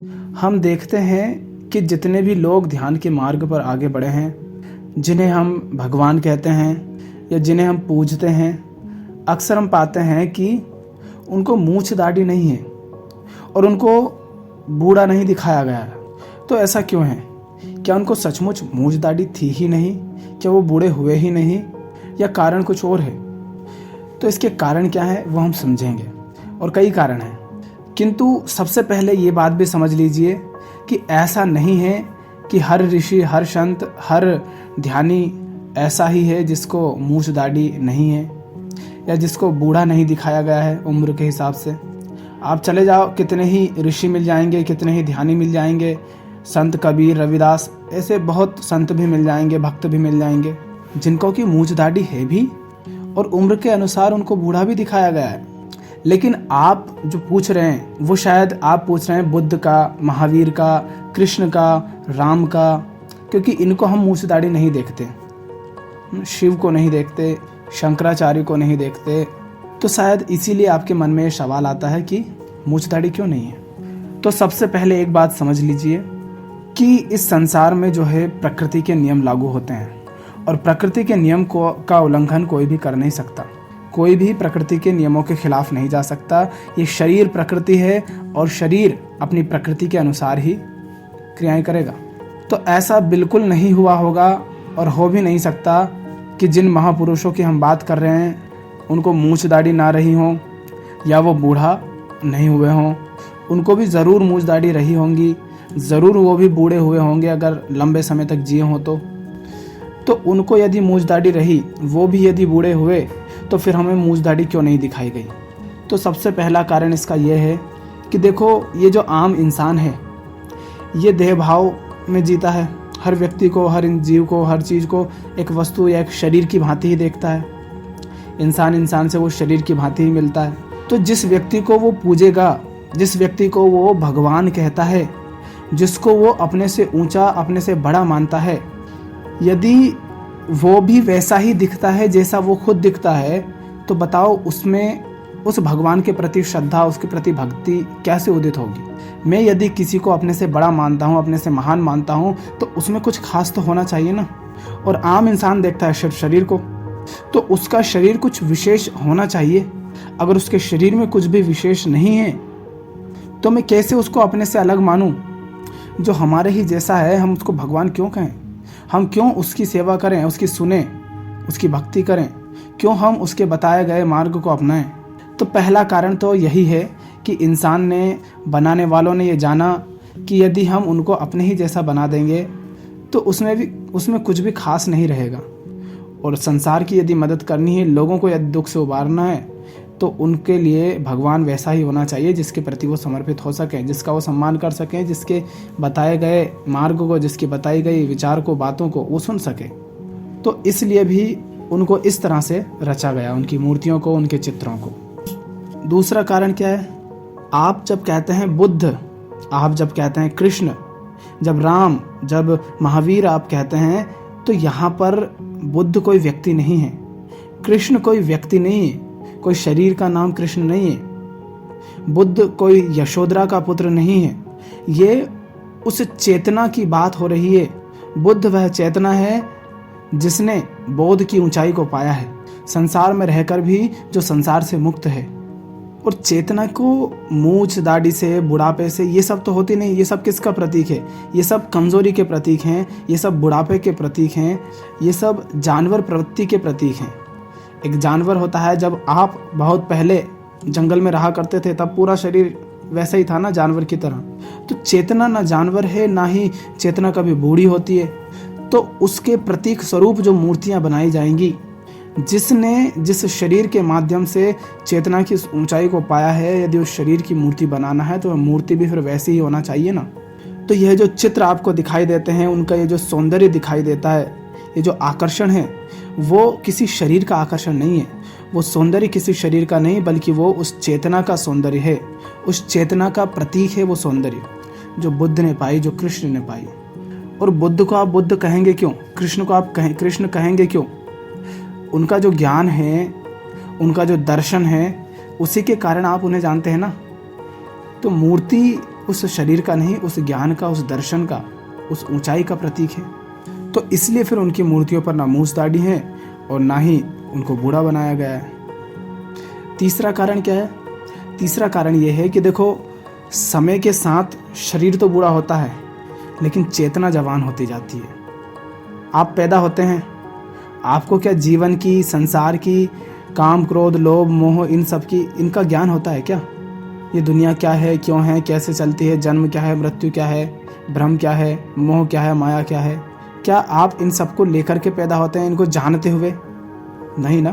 हम देखते हैं कि जितने भी लोग ध्यान के मार्ग पर आगे बढ़े हैं, जिन्हें हम भगवान कहते हैं या जिन्हें हम पूजते हैं, अक्सर हम पाते हैं कि उनको मूछ दाढ़ी नहीं है और उनको बूढ़ा नहीं दिखाया गया है। तो ऐसा क्यों है? क्या उनको सचमुच मूछ दाढ़ी थी ही नहीं? क्या वो बूढ़े हुए ही नहीं, या कारण कुछ और है? तो इसके कारण क्या है वो हम समझेंगे, और कई कारण हैं। किंतु सबसे पहले ये बात भी समझ लीजिए कि ऐसा नहीं है कि हर ऋषि, हर संत, हर ध्यानी ऐसा ही है जिसको मूछ दाढ़ी नहीं है या जिसको बूढ़ा नहीं दिखाया गया है उम्र के हिसाब से। आप चले जाओ, कितने ही ऋषि मिल जाएंगे, कितने ही ध्यानी मिल जाएंगे, संत कबीर, रविदास, ऐसे बहुत संत भी मिल जाएंगे, भक्त भी मिल जाएंगे जिनको कि मूछ दाढ़ी है भी और उम्र के अनुसार उनको बूढ़ा भी दिखाया गया है। लेकिन आप जो पूछ रहे हैं वो शायद आप पूछ रहे हैं बुद्ध का, महावीर का, कृष्ण का, राम का, क्योंकि इनको हम मूछ दाढ़ी नहीं देखते, शिव को नहीं देखते, शंकराचार्य को नहीं देखते। तो शायद इसीलिए आपके मन में ये सवाल आता है कि मूछ दाढ़ी क्यों नहीं है। तो सबसे पहले एक बात समझ लीजिए कि इस संसार में जो है प्रकृति के नियम लागू होते हैं, और प्रकृति के नियम का उल्लंघन कोई भी कर नहीं सकता। कोई भी प्रकृति के नियमों के खिलाफ नहीं जा सकता। ये शरीर प्रकृति है और शरीर अपनी प्रकृति के अनुसार ही क्रियाएं करेगा। तो ऐसा बिल्कुल नहीं हुआ होगा और हो भी नहीं सकता कि जिन महापुरुषों की हम बात कर रहे हैं उनको मूछ दाढ़ी ना रही हो या वो बूढ़ा नहीं हुए हों। उनको भी ज़रूर मूछ दाढ़ी रही होंगी, ज़रूर वो भी बूढ़े हुए होंगे अगर लंबे समय तक जिए हों तो उनको यदि मूछ दाढ़ी रही, वो भी यदि बूढ़े हुए, तो फिर हमें मूछ दाढ़ी क्यों नहीं दिखाई गई? तो सबसे पहला कारण इसका यह है कि देखो, ये जो आम इंसान है ये देह भाव में जीता है। हर व्यक्ति को, हर जीव को, हर चीज़ को एक वस्तु या एक शरीर की भांति ही देखता है। इंसान से वो शरीर की भांति ही मिलता है। तो जिस व्यक्ति को वो पूजेगा, जिस व्यक्ति को वो भगवान कहता है, जिसको वो अपने से ऊंचा, अपने से बड़ा मानता है, यदि वो भी वैसा ही दिखता है जैसा वो खुद दिखता है, तो बताओ उसमें उस भगवान के प्रति श्रद्धा, उसके प्रति भक्ति कैसे उदित होगी? मैं यदि किसी को अपने से बड़ा मानता हूँ, अपने से महान मानता हूँ, तो उसमें कुछ खास तो होना चाहिए ना। और आम इंसान देखता है सिर्फ शरीर को, तो उसका शरीर कुछ विशेष होना चाहिए। अगर उसके शरीर में कुछ भी विशेष नहीं है तो मैं कैसे उसको अपने से अलग मानूं? जो हमारे ही जैसा है हम उसको भगवान क्यों कहें? हम क्यों उसकी सेवा करें, उसकी सुने, उसकी भक्ति करें? क्यों हम उसके बताए गए मार्ग को अपनाएं? तो पहला कारण तो यही है कि इंसान ने, बनाने वालों ने ये जाना कि यदि हम उनको अपने ही जैसा बना देंगे तो उसमें कुछ भी खास नहीं रहेगा। और संसार की यदि मदद करनी है, लोगों को यदि दुख से उबारना है, तो उनके लिए भगवान वैसा ही होना चाहिए जिसके प्रति वो समर्पित हो सकें, जिसका वो सम्मान कर सकें, जिसके बताए गए मार्ग को, जिसकी बताई गई विचार को, बातों को वो सुन सके। तो इसलिए भी उनको इस तरह से रचा गया, उनकी मूर्तियों को, उनके चित्रों को। दूसरा कारण क्या है? आप जब कहते हैं बुद्ध, आप जब कहते हैं कृष्ण, जब राम, जब महावीर आप कहते हैं, तो यहाँ पर बुद्ध कोई व्यक्ति नहीं है, कृष्ण कोई व्यक्ति नहीं है, कोई शरीर का नाम कृष्ण नहीं है, बुद्ध कोई यशोधरा का पुत्र नहीं है। ये उस चेतना की बात हो रही है। बुद्ध वह चेतना है जिसने बोध की ऊंचाई को पाया है, संसार में रहकर भी जो संसार से मुक्त है। और चेतना को मूछ दाढ़ी से, बुढ़ापे से, ये सब तो होती नहीं। ये सब किसका प्रतीक है? ये सब कमजोरी के प्रतीक हैं, ये सब बुढ़ापे के प्रतीक हैं, ये सब जानवर प्रवृत्ति के प्रतीक हैं। एक जानवर होता है, जब आप बहुत पहले जंगल में रहा करते थे तब पूरा शरीर वैसा ही था ना, जानवर की तरह। तो चेतना ना जानवर है, ना ही चेतना कभी बूढ़ी होती है। तो उसके प्रतीक स्वरूप जो मूर्तियां बनाई जाएंगी, जिसने जिस शरीर के माध्यम से चेतना की ऊंचाई को पाया है, यदि उस शरीर की मूर्ति बनाना है तो वह मूर्ति भी फिर वैसी ही होना चाहिए ना। तो यह जो चित्र आपको दिखाई देते हैं, उनका ये जो सौंदर्य दिखाई देता है, ये जो आकर्षण है, वो किसी शरीर का आकर्षण नहीं है। वो सौंदर्य किसी शरीर का नहीं, बल्कि वो उस चेतना का सौंदर्य है, उस चेतना का प्रतीक है वो सौंदर्य, जो बुद्ध ने पाई, जो कृष्ण ने पाई। और बुद्ध को आप बुद्ध कहेंगे क्यों? कृष्ण को आप कृष्ण कहेंगे क्यों? उनका जो ज्ञान है, उनका जो दर्शन है, उसी के कारण आप उन्हें जानते हैं ना। तो मूर्ति उस शरीर का नहीं, उस ज्ञान का, उस दर्शन का, उस ऊंचाई का प्रतीक है। तो इसलिए फिर उनकी मूर्तियों पर ना मूछ दाढ़ी है और ना ही उनको बूढ़ा बनाया गया है। तीसरा कारण क्या है? तीसरा कारण यह है कि देखो, समय के साथ शरीर तो बूढ़ा होता है लेकिन चेतना जवान होती जाती है। आप पैदा होते हैं, आपको क्या जीवन की, संसार की, काम क्रोध लोभ मोह इन सब की, इनका ज्ञान होता है क्या? ये दुनिया क्या है, क्यों है, कैसे चलती है, जन्म क्या है, मृत्यु क्या है, भ्रम क्या है, मोह क्या है, माया क्या है? क्या आप इन सबको लेकर के पैदा होते हैं, इनको जानते हुए? नहीं ना।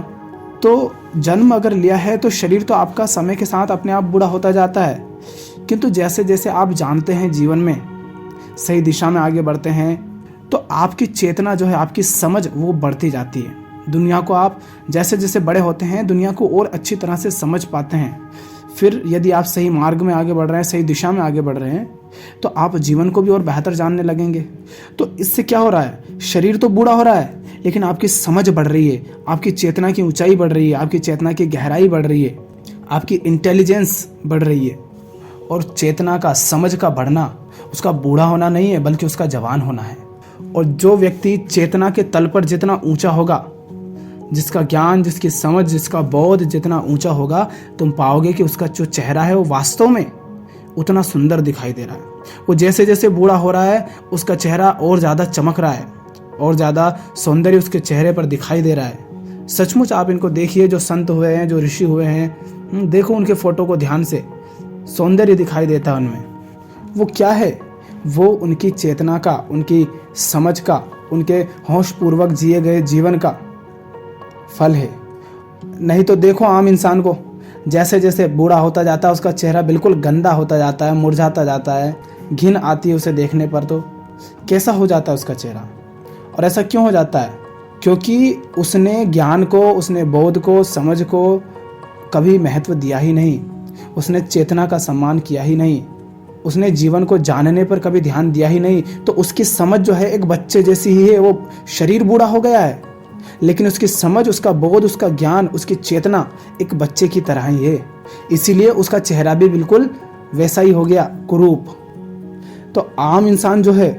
तो जन्म अगर लिया है तो शरीर तो आपका समय के साथ अपने आप बूढ़ा होता जाता है, किंतु जैसे जैसे आप जानते हैं, जीवन में सही दिशा में आगे बढ़ते हैं, तो आपकी चेतना जो है, आपकी समझ वो बढ़ती जाती है। दुनिया को आप जैसे जैसे बड़े होते हैं, दुनिया को और अच्छी तरह से समझ पाते हैं। फिर यदि आप सही मार्ग में आगे बढ़ रहे हैं, सही दिशा में आगे बढ़ रहे हैं, तो आप जीवन को भी और बेहतर जानने लगेंगे। तो इससे क्या हो रहा है? शरीर तो बूढ़ा हो रहा है लेकिन आपकी समझ बढ़ रही है, आपकी चेतना की ऊंचाई बढ़ रही है, आपकी चेतना की गहराई बढ़ रही है, आपकी इंटेलिजेंस बढ़ रही है। और चेतना का, समझ का बढ़ना, उसका बूढ़ा होना नहीं है बल्कि उसका जवान होना है। और जो व्यक्ति चेतना के तल पर जितना ऊंचा होगा, जिसका ज्ञान, जिसकी समझ, जिसका बोध जितना ऊंचा होगा, तुम पाओगे कि उसका जो चेहरा है वो वास्तव में उतना सुंदर दिखाई दे रहा है। वो जैसे जैसे बूढ़ा हो रहा है, उसका चेहरा और ज़्यादा चमक रहा है, और ज़्यादा सौंदर्य उसके चेहरे पर दिखाई दे रहा है। सचमुच आप इनको देखिए, जो संत हुए हैं, जो ऋषि हुए हैं, देखो उनके फोटो को ध्यान से, सौंदर्य दिखाई देता है उनमें। वो क्या है? वो उनकी चेतना का, उनकी समझ का, उनके होश पूर्वक जिए गए जीवन का फल है। नहीं तो देखो आम इंसान को, जैसे जैसे बूढ़ा होता जाता है उसका चेहरा बिल्कुल गंदा होता जाता है, मुरझाता जाता है, घिन आती है उसे देखने पर। तो कैसा हो जाता है उसका चेहरा? और ऐसा क्यों हो जाता है? क्योंकि उसने ज्ञान को, उसने बोध को, समझ को कभी महत्व दिया ही नहीं, उसने चेतना का सम्मान किया ही नहीं, उसने जीवन को जानने पर कभी ध्यान दिया ही नहीं। तो उसकी समझ जो है एक बच्चे जैसी ही है। वो शरीर बूढ़ा हो गया है लेकिन उसकी समझ, उसका बोध, उसका ज्ञान, उसकी चेतना एक बच्चे की तरह ही है। इसीलिए उसका चेहरा भी बिल्कुल वैसा ही हो गया, कुरूप। तो आम इंसान जो है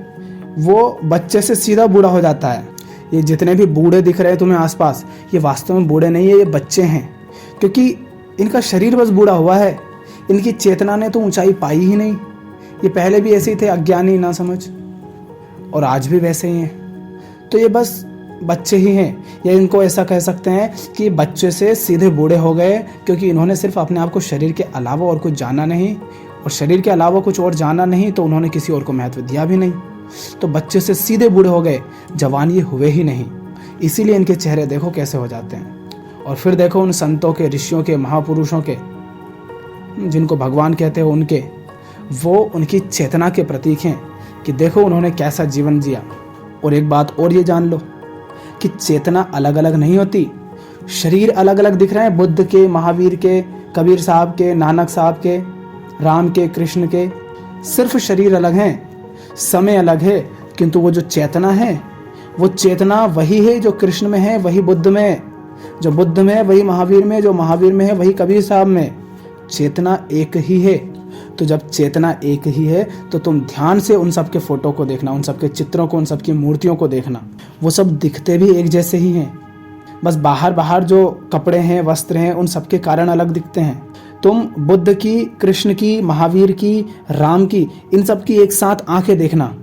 वो बच्चे से सीधा बूढ़ा हो जाता है। ये जितने भी बूढ़े दिख रहे हैं तुम्हें आसपास, ये वास्तव में बूढ़े नहीं है, ये बच्चे हैं। क्योंकि इनका शरीर बस बूढ़ा हुआ है, इनकी चेतना ने तो ऊंचाई पाई ही नहीं। ये पहले भी ऐसे ही थे, अज्ञानी, ना समझ, और आज भी वैसे ही हैं। तो ये बस बच्चे ही हैं, या इनको ऐसा कह सकते हैं कि बच्चे से सीधे बूढ़े हो गए, क्योंकि इन्होंने सिर्फ अपने आप को शरीर के अलावा और कुछ जाना नहीं, और शरीर के अलावा कुछ और जाना नहीं, तो उन्होंने किसी और को महत्व दिया भी नहीं। तो बच्चे से सीधे बूढ़े हो गए, जवान ये हुए ही नहीं। इसीलिए इनके चेहरे देखो कैसे हो जाते हैं। और फिर देखो उन संतों के, ऋषियों के, महापुरुषों के, जिनको भगवान कहते हो, उनके, वो उनकी चेतना के प्रतीक हैं कि देखो उन्होंने कैसा जीवन जिया। और एक बात और ये जान लो कि चेतना अलग अलग नहीं होती। शरीर अलग अलग दिख रहे हैं, बुद्ध के, महावीर के, कबीर साहब के, नानक साहब के, राम के, कृष्ण के, सिर्फ शरीर अलग हैं, समय अलग है, किंतु वो जो चेतना है, वो चेतना वही है जो कृष्ण में है, वही बुद्ध में है, जो बुद्ध में है वही महावीर में, जो महावीर में है वही कबीर साहब में। चेतना एक ही है। तो जब चेतना एक ही है तो तुम ध्यान से उन सब के फोटो को देखना, उन सब के चित्रों को, उन सब की मूर्तियों को देखना, वो सब दिखते भी एक जैसे ही हैं। बस बाहर बाहर जो कपड़े हैं, वस्त्र हैं, उन सब के कारण अलग दिखते हैं। तुम बुद्ध की, कृष्ण की, महावीर की, राम की, इन सब की एक साथ आंखें देखना,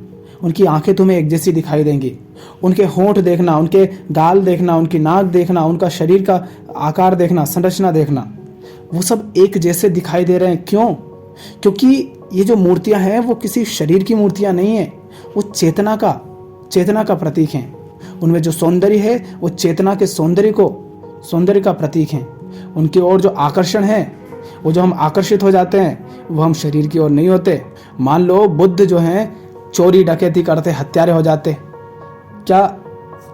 उनकी आंखें तुम्हें एक जैसी दिखाई देंगी। उनके होंठ देखना, उनके गाल देखना, उनकी नाक देखना, उनका शरीर का आकार देखना, संरचना देखना, वो सब एक जैसे दिखाई दे रहे हैं। क्यों? क्योंकि ये जो मूर्तियां हैं वो किसी शरीर की मूर्तियां नहीं है, वो चेतना का प्रतीक हैं। उनमें जो सौंदर्य है वो चेतना के सौंदर्य का प्रतीक हैं। उनकी ओर जो आकर्षण है, वो जो हम आकर्षित हो जाते हैं, वो हम शरीर की ओर नहीं होते। मान लो बुद्ध जो हैं चोरी डकैती करते, हत्यारे हो जाते, क्या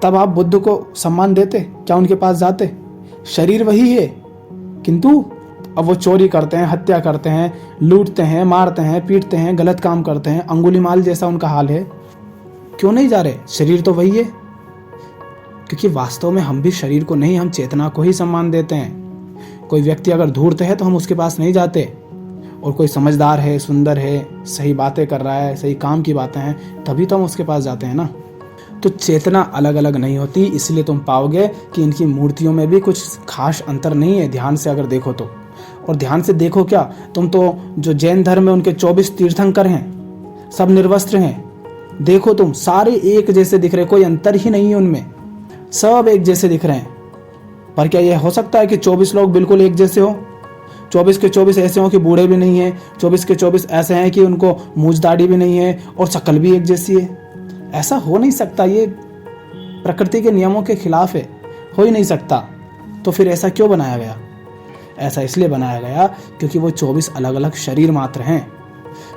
तब आप बुद्ध को सम्मान देते? क्या उनके पास जाते? शरीर वही है, किंतु अब वो चोरी करते हैं, हत्या करते हैं, लूटते हैं, मारते हैं, पीटते हैं, गलत काम करते हैं, अंगुलीमाल जैसा उनका हाल है। क्यों नहीं जा रहे? शरीर तो वही है। क्योंकि वास्तव में हम भी शरीर को नहीं, हम चेतना को ही सम्मान देते हैं। कोई व्यक्ति अगर धूर्त है तो हम उसके पास नहीं जाते, और कोई समझदार है, सुंदर है, सही बातें कर रहा है, सही काम की बातें हैं, तभी तो हम उसके पास जाते हैं ना। तो चेतना अलग अलग नहीं होती, इसलिए तुम पाओगे कि इनकी मूर्तियों में भी कुछ खास अंतर नहीं है, ध्यान से अगर देखो तो। और ध्यान से देखो क्या, तुम तो जो जैन धर्म में उनके 24 तीर्थंकर हैं, सब निर्वस्त्र हैं, देखो तुम सारे एक जैसे दिख रहे, कोई अंतर ही नहीं है उनमें, सब एक जैसे दिख रहे हैं। पर क्या यह हो सकता है कि 24 लोग बिल्कुल एक जैसे हो? 24 के 24 ऐसे हो कि बूढ़े भी नहीं है, 24 के 24 ऐसे हैं कि उनको मूंछ दाढ़ी भी नहीं है और शक्ल भी एक जैसी है? ऐसा हो नहीं सकता, ये प्रकृति के नियमों के खिलाफ है, हो ही नहीं सकता। तो फिर ऐसा क्यों बनाया गया? ऐसा इसलिए बनाया गया क्योंकि वो 24 अलग अलग शरीर मात्र हैं।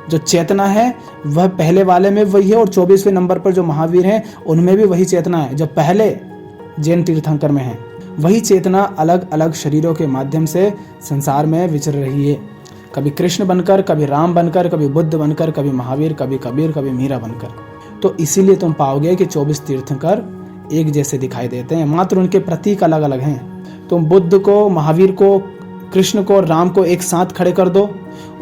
जो चेतना है वह पहले वाले में वही है, और 24वें नंबर पर जो महावीर हैं उनमें भी वही चेतना है जो पहले जैन तीर्थंकर में है। वही चेतना अलग अलग शरीरों के माध्यम से संसार में विचर रही है, कभी कृष्ण बनकर, कभी राम बनकर, कभी बुद्ध बनकर, कभी महावीर, कभी कबीर, कभी मीरा बनकर। तो इसीलिए तुम पाओगे कि 24 तीर्थंकर एक जैसे दिखाई देते हैं, मात्र उनके प्रतीक अलग अलग हैं। तुम बुद्ध को, महावीर को, कृष्ण को और राम को एक साथ खड़े कर दो,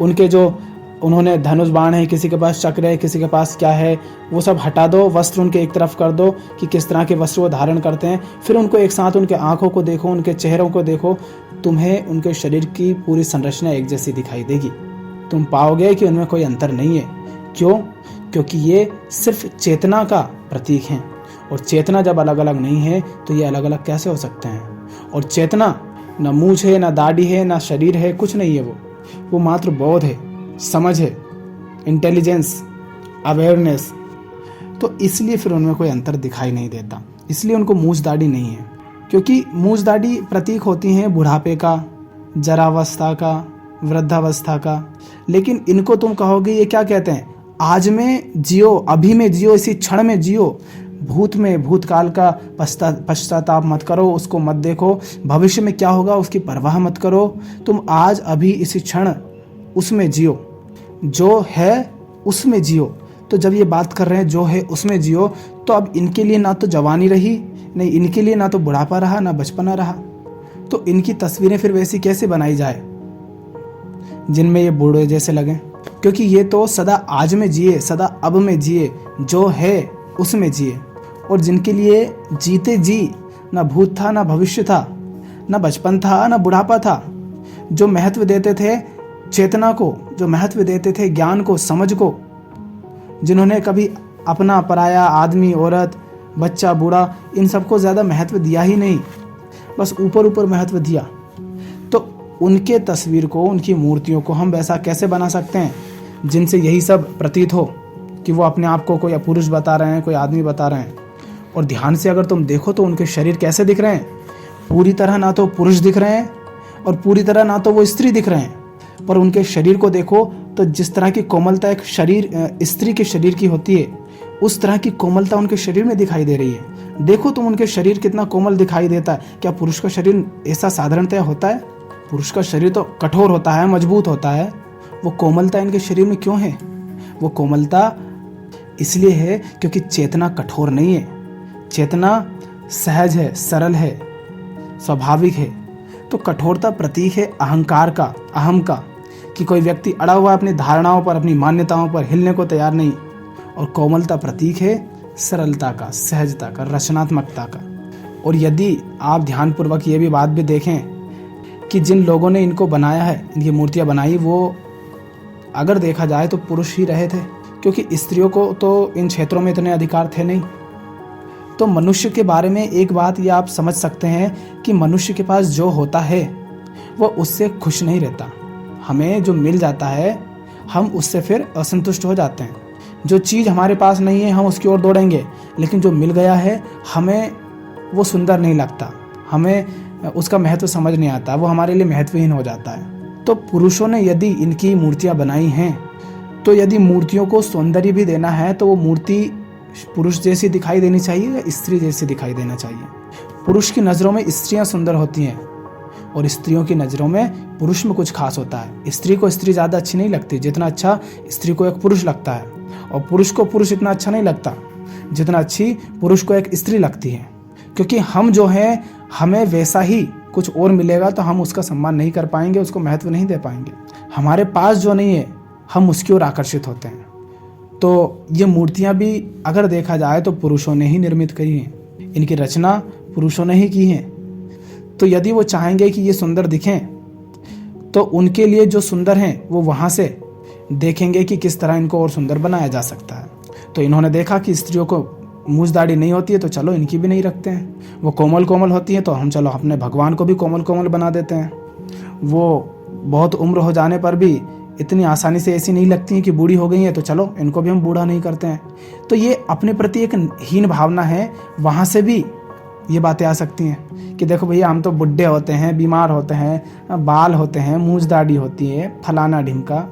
उनके जो उन्होंने धनुष बाण है, किसी के पास चक्र है, किसी के पास क्या है, वो सब हटा दो, वस्त्र उनके एक तरफ कर दो कि किस तरह के वस्त्र वो धारण करते हैं, फिर उनको एक साथ उनके आंखों को देखो, उनके चेहरों को देखो, तुम्हें उनके शरीर की पूरी संरचना एक जैसी दिखाई देगी। तुम पाओगे कि उनमें कोई अंतर नहीं है। क्यों? क्योंकि ये सिर्फ चेतना का प्रतीक हैं, और चेतना जब अलग अलग नहीं है तो ये अलग अलग कैसे हो सकते हैं? और चेतना न मूंछ है, न दाढ़ी है, न शरीर है, कुछ नहीं है। वो मात्र बोध है, समझ है, इंटेलिजेंस, अवेयरनेस। तो इसलिए फिर उनमें कोई अंतर दिखाई नहीं देता, इसलिए उनको मूंछ दाढ़ी नहीं है। क्योंकि मूंछ दाढ़ी प्रतीक होती हैं बुढ़ापे का, जरावस्था का, वृद्धावस्था का। लेकिन इनको तुम कहोगे ये क्या कहते हैं? आज में जियो, अभी में जियो, इसी क्षण में जियो, भूत में, भूतकाल का पश्चाताप मत करो, उसको मत देखो, भविष्य में क्या होगा उसकी परवाह मत करो, तुम आज अभी इसी क्षण उसमें जियो, जो है उसमें जियो। तो जब ये बात कर रहे हैं जो है उसमें जियो, तो अब इनके लिए ना तो जवानी रही, नहीं इनके लिए ना तो बुढ़ापा रहा, ना बचपना रहा। तो इनकी तस्वीरें फिर वैसी कैसे बनाई जाए जिनमें ये बूढ़े जैसे लगे? क्योंकि ये तो सदा आज में जिए, सदा अब में जिए, जो है उसमें जिए। और जिनके लिए जीते जी ना भूत था, ना भविष्य था, ना बचपन था, ना बुढ़ापा था, जो महत्व देते थे चेतना को, जो महत्व देते थे ज्ञान को, समझ को, जिन्होंने कभी अपना, पराया, आदमी, औरत, बच्चा, बूढ़ा, इन सबको ज़्यादा महत्व दिया ही नहीं, बस ऊपर ऊपर महत्व दिया। तो उनके तस्वीर को, उनकी मूर्तियों को हम वैसा कैसे बना सकते हैं जिनसे यही सब प्रतीत हो कि वो अपने आप को कोई पुरुष बता रहे हैं, कोई आदमी बता रहे हैं? और ध्यान से अगर तुम देखो तो उनके शरीर कैसे दिख रहे हैं? पूरी तरह ना तो पुरुष दिख रहे हैं और पूरी तरह ना तो वो स्त्री दिख रहे हैं, पर उनके शरीर को देखो तो जिस तरह की कोमलता एक शरीर, स्त्री के शरीर की होती है, उस तरह की कोमलता उनके शरीर में दिखाई दे रही है। देखो तुम उनके शरीर कितना कोमल दिखाई देता है। क्या पुरुष का शरीर ऐसा साधारणतया होता है? पुरुष का शरीर तो कठोर होता है, मजबूत होता है। वो कोमलता इनके शरीर में क्यों है? वो कोमलता इसलिए है क्योंकि चेतना कठोर नहीं है, चेतना सहज है, सरल है, स्वाभाविक है। तो कठोरता प्रतीक है अहंकार का, अहम का, कि कोई व्यक्ति अड़ा हुआ अपनी धारणाओं पर, अपनी मान्यताओं पर हिलने को तैयार नहीं। और कोमलता प्रतीक है सरलता का, सहजता का, रचनात्मकता का। और यदि आप ध्यानपूर्वक ये भी बात भी देखें कि जिन लोगों ने इनको बनाया है, इनकी मूर्तियाँ बनाई, वो अगर देखा जाए तो पुरुष ही रहे थे, क्योंकि स्त्रियों को तो इन क्षेत्रों में इतने अधिकार थे नहीं। तो मनुष्य के बारे में एक बात ये आप समझ सकते हैं कि मनुष्य के पास जो होता है वो उससे खुश नहीं रहता। हमें जो मिल जाता है हम उससे फिर असंतुष्ट हो जाते हैं। जो चीज़ हमारे पास नहीं है हम उसकी ओर दौड़ेंगे, लेकिन जो मिल गया है हमें वो सुंदर नहीं लगता, हमें उसका महत्व समझ नहीं आता, वो हमारे लिए महत्वहीन हो जाता है। तो पुरुषों ने यदि इनकी मूर्तियाँ बनाई हैं, तो यदि मूर्तियों को सौंदर्य भी देना है तो वो मूर्ति पुरुष जैसी दिखाई देनी चाहिए या स्त्री जैसी दिखाई देना चाहिए? पुरुष की नज़रों में स्त्रियां सुंदर होती हैं और स्त्रियों की नज़रों में पुरुष में कुछ खास होता है। स्त्री को स्त्री ज़्यादा अच्छी नहीं लगती जितना अच्छा स्त्री को एक पुरुष लगता है, और पुरुष को पुरुष इतना अच्छा नहीं लगता जितना अच्छी पुरुष को एक स्त्री लगती है। क्योंकि हम जो हैं, हमें वैसा ही कुछ और मिलेगा तो हम उसका सम्मान नहीं कर पाएंगे, उसको महत्व नहीं दे पाएंगे। हमारे पास जो नहीं है हम उसकी ओर आकर्षित होते हैं। तो ये मूर्तियां भी अगर देखा जाए तो पुरुषों ने ही निर्मित करी हैं, इनकी रचना पुरुषों ने ही की है। तो यदि वो चाहेंगे कि ये सुंदर दिखें तो उनके लिए जो सुंदर हैं वो वहाँ से देखेंगे कि किस तरह इनको और सुंदर बनाया जा सकता है। तो इन्होंने देखा कि स्त्रियों को मूछ दाढ़ी नहीं होती है तो चलो इनकी भी नहीं रखते हैं। वो कोमल कोमल होती है तो हम चलो अपने भगवान को भी कोमल कोमल बना देते हैं। वो बहुत उम्र हो जाने पर भी इतनी आसानी से ऐसी नहीं लगती हैं कि बूढ़ी हो गई हैं तो चलो इनको भी हम बूढ़ा नहीं करते हैं। तो ये अपने प्रति एक हीन भावना है, वहाँ से भी ये बातें आ सकती हैं कि देखो भैया हम तो बुढ़े होते हैं, बीमार होते हैं, बाल होते हैं, मूछ दाढ़ी होती है, फलाना ढिमका,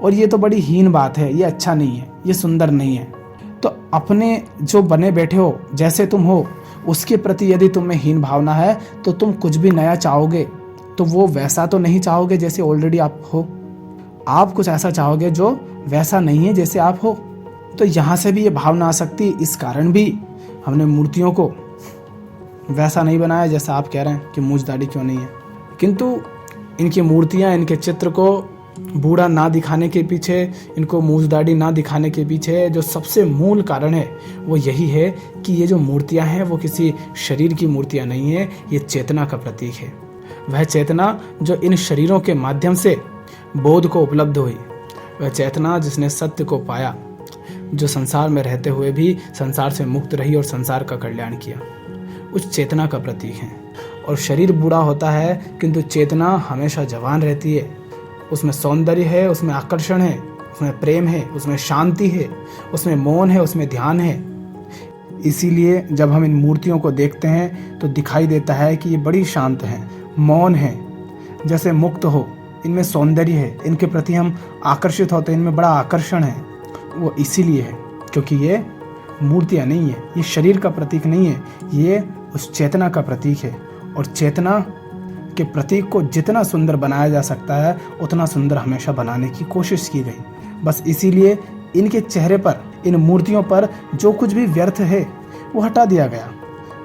और ये तो बड़ी हीन बात है, ये अच्छा नहीं है, ये सुंदर नहीं है। तो अपने जो बने बैठे हो, जैसे तुम हो, उसके प्रति यदि तुम में हीन भावना है तो तुम कुछ भी नया चाहोगे तो वो वैसा तो नहीं चाहोगे जैसे ऑलरेडी आप हो। आप कुछ ऐसा चाहोगे जो वैसा नहीं है जैसे आप हो। तो यहाँ से भी ये भावना आ सकती है। इस कारण भी हमने मूर्तियों को वैसा नहीं बनाया जैसा आप कह रहे हैं कि मूछ दाढ़ी क्यों नहीं है। किंतु इनकी मूर्तियाँ, इनके चित्र को बूढ़ा ना दिखाने के पीछे, इनको मूछ दाढ़ी ना दिखाने के पीछे जो सबसे मूल कारण है वो यही है कि ये जो मूर्तियाँ हैं वो किसी शरीर की मूर्तियाँ नहीं है, ये चेतना का प्रतीक है। वह चेतना जो इन शरीरों के माध्यम से बोध को उपलब्ध हुई, वह चेतना जिसने सत्य को पाया, जो संसार में रहते हुए भी संसार से मुक्त रही और संसार का कल्याण किया, उस चेतना का प्रतीक है। और शरीर बूढ़ा होता है किंतु चेतना हमेशा जवान रहती है। उसमें सौंदर्य है, उसमें आकर्षण है, उसमें प्रेम है, उसमें शांति है, उसमें मौन है, उसमें ध्यान है। इसीलिए जब हम इन मूर्तियों को देखते हैं तो दिखाई देता है कि ये बड़ी शांत हैं, मौन है, जैसे मुक्त हो। इनमें सौंदर्य है, इनके प्रति हम आकर्षित होते हैं, इनमें बड़ा आकर्षण है। वो इसीलिए है क्योंकि ये मूर्तियाँ नहीं है, ये शरीर का प्रतीक नहीं है, ये उस चेतना का प्रतीक है। और चेतना के प्रतीक को जितना सुंदर बनाया जा सकता है उतना सुंदर हमेशा बनाने की कोशिश की गई। बस इसीलिए इनके चेहरे पर, इन मूर्तियों पर जो कुछ भी व्यर्थ है वो हटा दिया गया।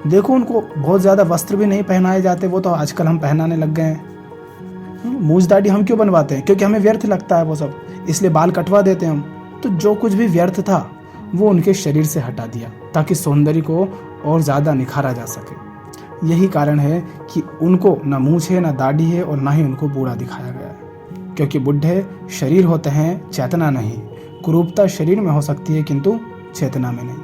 देखो उनको बहुत ज़्यादा वस्त्र भी नहीं पहनाए जाते, वो तो आजकल हम पहनाने लग गए हैं। मूछ दाढ़ी हम क्यों बनवाते हैं? क्योंकि हमें व्यर्थ लगता है वो सब, इसलिए बाल कटवा देते हैं हम। तो जो कुछ भी व्यर्थ था वो उनके शरीर से हटा दिया ताकि सौंदर्य को और ज़्यादा निखारा जा सके। यही कारण है कि उनको ना मूछ है, ना दाढ़ी है, और ना ही उनको बूढ़ा दिखाया गया है। क्योंकि बुढ़े शरीर होते हैं, चेतना नहीं। कुरूपता शरीर में हो सकती है किंतु चेतना में नहीं।